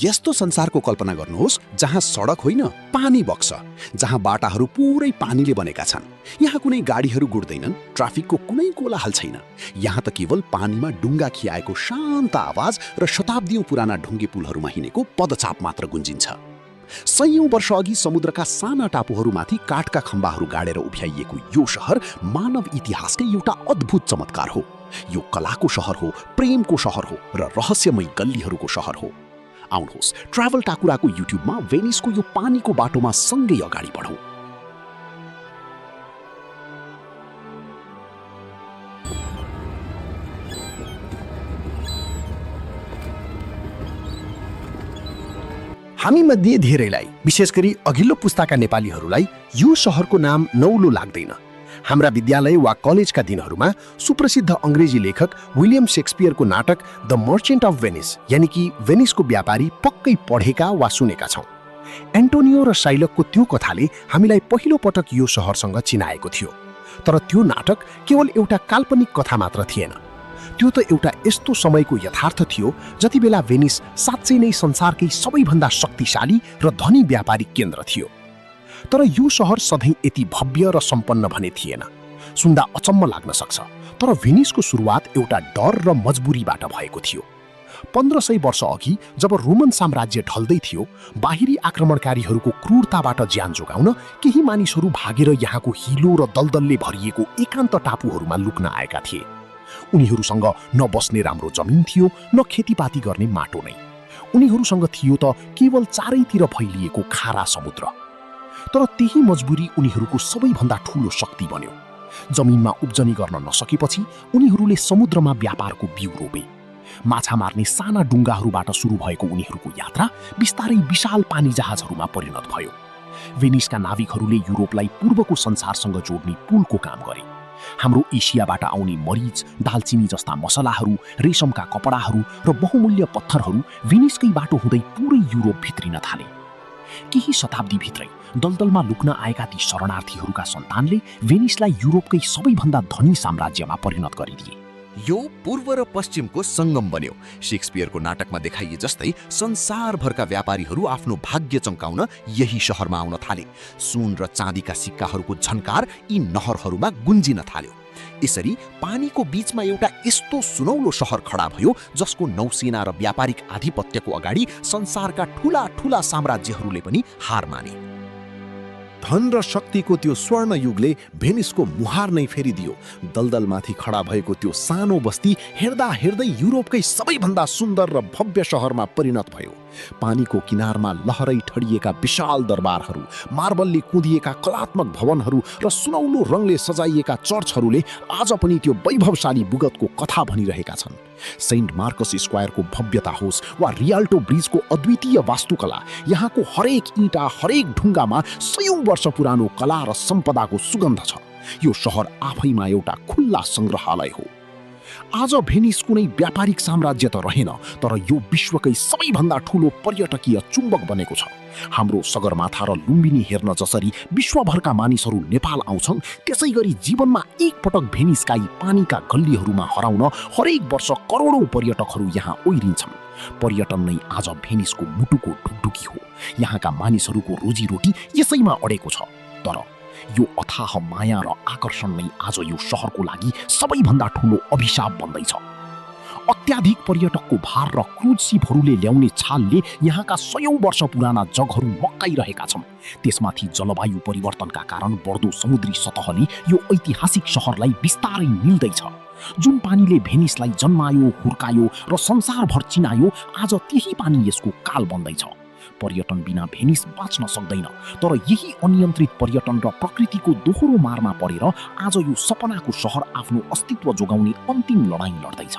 यस्तो संसारको कल्पना गर्नुहोस् जहाँ सडक होइन पानी बग्छ, जहाँ बाटाहरू पुरै पानीले बनेका छन्। यहाँ कुनै गाडीहरू गुड्दैनन्, ट्राफिकको कुनै कोलाहल छैन। यहाँ त केवल पानीमा डुङ्गा खियाएको शान्त आवाज र शताब्दीौं पुराना ढुङ्गे पुलहरूमा हिँडेको पदचाप मात्र गुन्जिन्छ। सयौं वर्ष अघि समुद्रका साना टापुहरूमाथि काठका खम्बाहरू गाडेर उभ्याइएको यो शहर मानव इतिहासकै एउटा अद्भुत चमत्कार हो। यो कलाको शहर हो, प्रेमको शहर हो र रहस्यमय गल्लीहरूको शहर हो। आउनुहोस् ट्राभल टाकुराको युट्युबमा भेनिसको यो पानीको बाटोमा सँगै अगाडि बढौँ। हामी मध्ये धेरैलाई, विशेष गरी अघिल्लो पुस्ताका नेपालीहरूलाई यो शहरको नाम नौलो लाग्दैन। हाम्रा विद्यालय वा कलेजका दिनहरूमा सुप्रसिद्ध अङ्ग्रेजी लेखक विलियम शेक्सपियरको नाटक द मर्चेन्ट अफ भेनिस यानि कि भेनिसको व्यापारी पक्कै पढेका वा सुनेका छौँ। एन्टोनियो र साइलकको त्यो कथाले हामीलाई पहिलो पटक यो शहरसँग चिनाएको थियो। तर त्यो नाटक केवल एउटा काल्पनिक कथा मात्र थिएन। त्यो त एउटा यस्तो समयको यथार्थ थियो जति बेला भेनिस साँच्चै नै संसारकै सबैभन्दा शक्तिशाली र धनी व्यापारिक केन्द्र थियो। तर यो शहर सधैँ यति भव्य र सम्पन्न भने थिएन। सुन्दा अचम्म लाग्न सक्छ, तर भेनिसको सुरुवात एउटा डर र मजबुरीबाट भएको थियो। 1500 वर्ष अघि जब रोमन साम्राज्य ढल्दै थियो, बाहिरी आक्रमणकारीहरूको क्रूरताबाट ज्यान जोगाउन केही मानिसहरू भागेर यहाँको हिलो र दलदलले भरिएको एकान्त टापुहरूमा लुक्न आएका थिए। उनीहरूसँग न बस्ने राम्रो जमिन थियो, न खेतीपाती गर्ने माटो नै। उनीहरूसँग थियो त केवल चारैतिर फैलिएको खारा समुद्र। तर त्यही मजबुरी उनीहरूको सबैभन्दा ठूलो शक्ति बन्यो। जमिनमा उब्जनी गर्न नसकेपछि उनीहरूले समुद्रमा व्यापारको बिउ रोपे। माछा मार्ने साना डुङ्गाहरूबाट सुरु भएको उनीहरूको यात्रा बिस्तारै विशाल पानी जहाजहरूमा परिणत भयो। भेनिसका नाविकहरूले युरोपलाई पूर्वको संसारसँग जोड्ने पुलको काम गरे। हाम्रो एसियाबाट आउने मरिच, दालचिनी जस्ता मसलाहरू, रेशमका कपडाहरू र बहुमूल्य पत्थरहरू भेनिसकै बाटो हुँदै पुरै युरोप भित्रिन थाले। केही शताब्दीभित्रै दलदलमा लुक्न आएका ती शरणार्थीहरूका सन्तानले भेनिसलाई युरोपकै सबैभन्दा धनी साम्राज्यमा परिणत गरिदिए। यो पूर्व र पश्चिमको सङ्गम बन्यो। शेक्सपियरको नाटकमा देखाइए जस्तै संसारभरका व्यापारीहरू आफ्नो भाग्य चम्काउन यही शहरमा आउन थाले। सुन र चाँदीका सिक्काहरूको झन्कार यी नहरहरूमा गुन्जिन थाल्यो। यसरी पानीको बीचमा एउटा यस्तो सुनौलो शहर खडा भयो जसको नौसेना र व्यापारिक आधिपत्यको अगाडि संसारका ठूला ठूला साम्राज्यहरूले पनि हार माने। धन र शक्तिको त्यो स्वर्ण युगले भेनिसको मुहार नै फेरिदियो। दलदलमाथि खडा भएको त्यो सानो बस्ती हेर्दा हेर्दै युरोपकै सबैभन्दा सुन्दर र भव्य शहरमा परिणत भयो। पानीको किनारमा लहरै ठडिएका विशाल दरबारहरू, मार्बलले कुँदिएका कलात्मक भवनहरू र सुनौलो रङले सजाइएका चर्चहरूले आज पनि त्यो वैभवशाली विगतको कथा भनिरहेका छन्। सेन्ट मार्कस स्क्वायरको भव्यता होस् वा रियाल्टो ब्रिजको अद्वितीय वास्तुकला, यहाँको हरेक इँटा, हरेक ढुङ्गामा सयौं वर्ष पुरानो कला र सम्पदाको सुगन्ध छ। यो शहर आफैमा एउटा खुल्ला सङ्ग्रहालय हो। आज भेनिस कुनै व्यापारिक साम्राज्य त रहेन, तर यो विश्वकै सबैभन्दा ठूलो पर्यटकीय चुम्बक बनेको छ। हाम्रो सगरमाथा र लुम्बिनी हेर्न जसरी विश्वभरका मानिसहरू नेपाल आउँछन्, त्यसै गरी जीवनमा एकपटक भेनिसका यी पानीका गल्लीहरूमा हराउन हरेक वर्ष करोडौं पर्यटकहरू यहाँ ओइरिन्छन्। पर्यटन नै आज भेनिसको मुटुको ढुकढुकी हो। यहाँका मानिसहरूको रोजीरोटी यसैमा अडेको छ। तर यो अथाह माया र आकर्षण नै आज यो शहरको लागि सबैभन्दा ठूलो अभिशाप बन्दैछ। अत्याधिक पर्यटकको भार र क्रुज सिपहरूले ल्याउने छालले यहाँका सयौं वर्ष पुराना जगहरू मक्काइरहेका छन्। त्यसमाथि जलवायु परिवर्तनका कारण बढ्दो समुद्री सतहले यो ऐतिहासिक शहरलाई बिस्तारै निल्दैछ। जुन पानीले भेनिसलाई जन्मायो, हुर्कायो र संसारभर चिनायो, आज त्यही पानी यसको काल बन्दैछ। पर्यटन बिना भेनिस बाँच्न सक्दैन, तर यही अनियन्त्रित पर्यटन र प्रकृतिको दोहोरो मारमा परेर आज यो सपनाको शहर आफ्नो अस्तित्व जोगाउने अन्तिम लडाईँ लड्दैछ।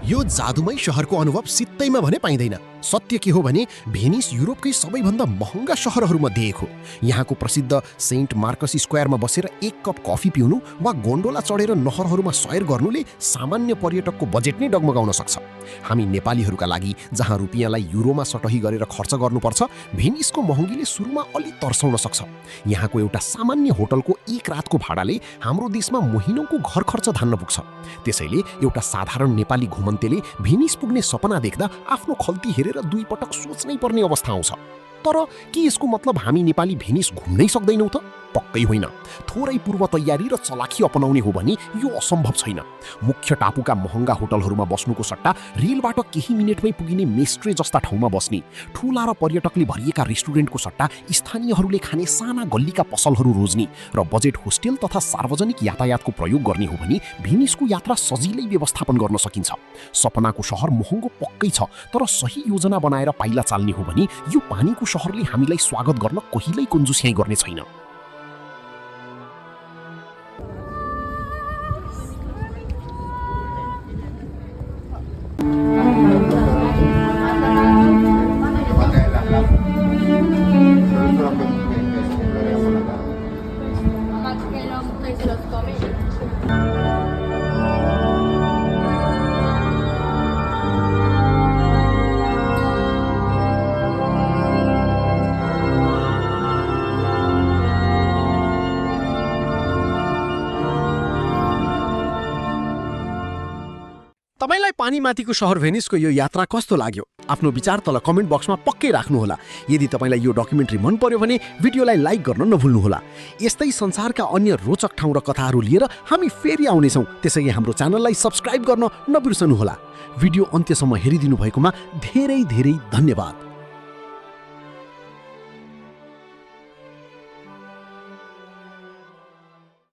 यो जादुमय शहरको अनुभव सित्तैमा भने पाइँदैन। सत्य के हो भने भेनिस युरोपकै सबैभन्दा महँगा सहरहरूमध्ये एक हो। यहाँको प्रसिद्ध सेन्ट मार्कस स्क्वायरमा बसेर एक कप कफी पिउनु वा गोन्डोला चढेर नहरहरूमा सैर गर्नुले सामान्य पर्यटकको बजेट नै डगमगाउन सक्छ। हामी नेपालीहरूका लागि जहाँ रुपियाँलाई युरोमा सटही गरेर खर्च गर्नुपर्छ, भेनिसको महँगीले सुरुमा अलि तर्साउन सक्छ। यहाँको एउटा सामान्य होटलको एक रातको भाडाले हाम्रो देशमा महिनौको घर खर्च धान्न पुग्छ। त्यसैले एउटा साधारण नेपाली घुमन्तेले भेनिस पुग्ने सपना देख्दा आफ्नो खल्ती हेरेर दुई पटक सोच्नै पर्ने अवस्था आउँछ। तर के यसको मतलब हामी नेपाली भेनिस घुम्नै सक्दैनौँ त? पक्कै होइन। थोरै पूर्व तयारी र चलाखी अपनाउने हो भने यो असम्भव छैन। मुख्य टापुका महँगा होटलहरूमा बस्नुको सट्टा रेलबाट केही मिनेटमै पुगिने मेस्ट्रे जस्ता ठाउँमा बस्ने, ठुला र पर्यटकले भरिएका रेस्टुरेन्टको सट्टा स्थानीयहरूले खाने साना गल्लीका पसलहरू रोज्ने र बजेट होस्टेल तथा सार्वजनिक यातायातको प्रयोग गर्ने हो भने भेनिसको यात्रा सजिलै व्यवस्थापन गर्न सकिन्छ। सपनाको सहर महँगो पक्कै छ, तर सही योजना बनाएर पाइला चाल्ने हो भने यो पानीको सहरले हामीलाई स्वागत गर्न कहिल्यै कुञ्जुस्याइ गर्ने छैन। तपाईलाई पानीमाथिको सहर भेनिसको यो यात्रा कस्तो लाग्यो? आफ्नो विचार तल कमेन्ट बक्समा पक्कै राख्नुहोला। यदि तपाईलाई यो डकुमेन्ट्री मन पर्यो भने भिडियोलाई लाइक गर्न नभुल्नुहोला। यस्तै संसारका अन्य रोचक ठाउँ र कथाहरू लिएर हामी फेरि आउनेछौँ। त्यसैले हाम्रो च्यानललाई सब्स्क्राइब गर्न नबिर्सनुहोला। भिडियो अन्त्यसम्म हेरिदिनु भएकोमा धेरै धेरै धन्यवाद।